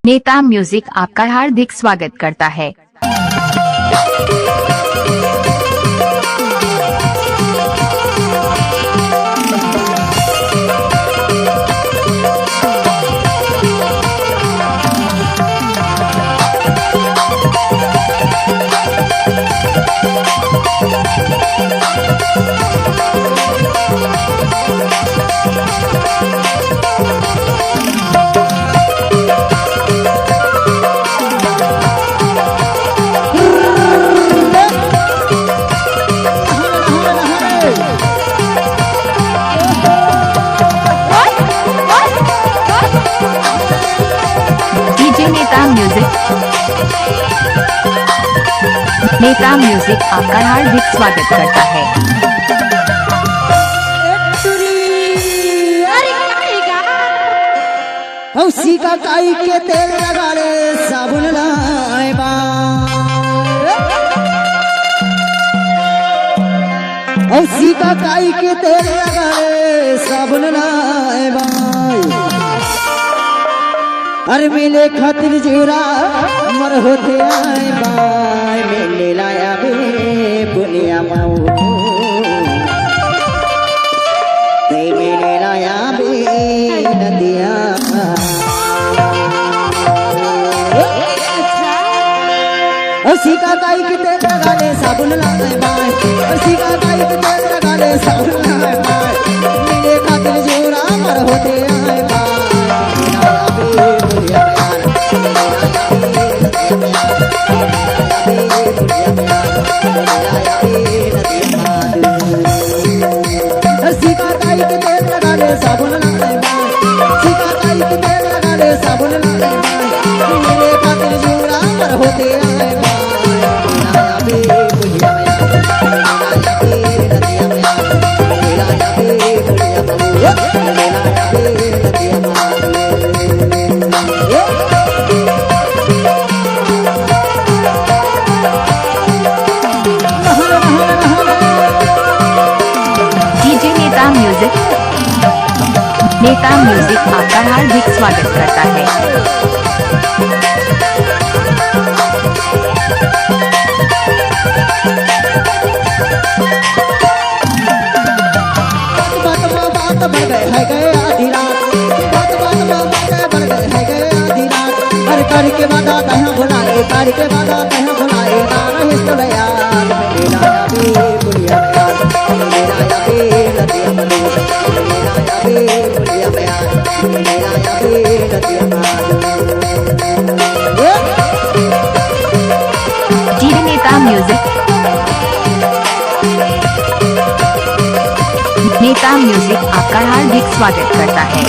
नेता म्यूजिक आपका हार्दिक स्वागत करता है। नेता म्यूजिक आपका हार्दिक स्वागत करता है। सीका काई के तेल लगा ले साबुन लाए सीका काई के तेल लगा ले साबुन लाए अरे मिले खातिर जीरा मर होते आए बाय मिले लाया बे बुनिया माऊ दे मिले लाया बे नदिया सीका काई के तेल लगा ले साबुन लाए बाय सीका काई के तेल लगा ले साबुन लाए बाय मिले खातिर जीरा मर होते आए बाय साबुन सीका काई के तेल लगा ले साबुन मेरे खातिर जुड़ा पर होते आए नेता म्यूजिक आपका हार्दिक स्वागत करता है। बात बढ़ गए है गए आधी रात बात बढ़ गए है गए आधी रात हर करके वादा तह भुलाए करके वादा तह भुलाए ना रहे तो यार मेरा भी बुढ़िया यार मेरा भी नदिया बनो मेरा भी बुढ़िया यार मेरा भी नदिया नेता म्यूजिक नेता म्यूजिक आपका हार्दिक स्वागत करता है।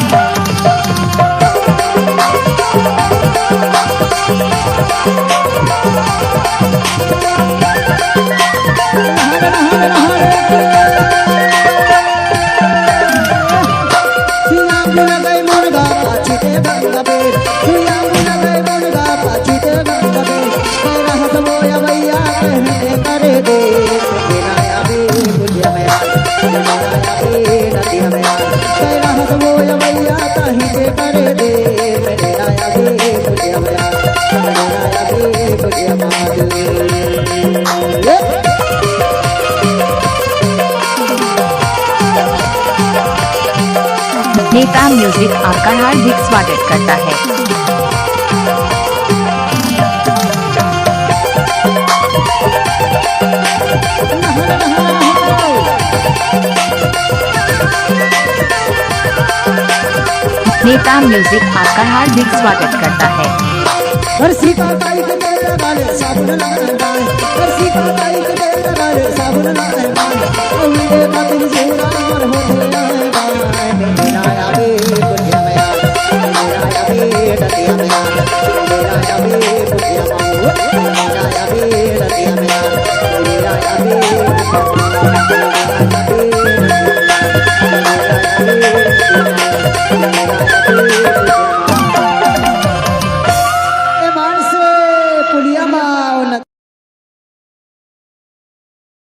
नेता म्यूजिक आपका हार्दिक स्वागत करता है। नेता म्यूजिक आपका हार्दिक स्वागत करता है। सीका काई के तेल लगा ले साबुन लाए सीका काई के तेल लगा ले साबुन लाए मेरे खातिर जीरा मर होते आए बाय मेरा भी बुढ़िया यार मेरा भी नदिया मेरा भी बुढ़िया मेरा भी नदिया मेरा भी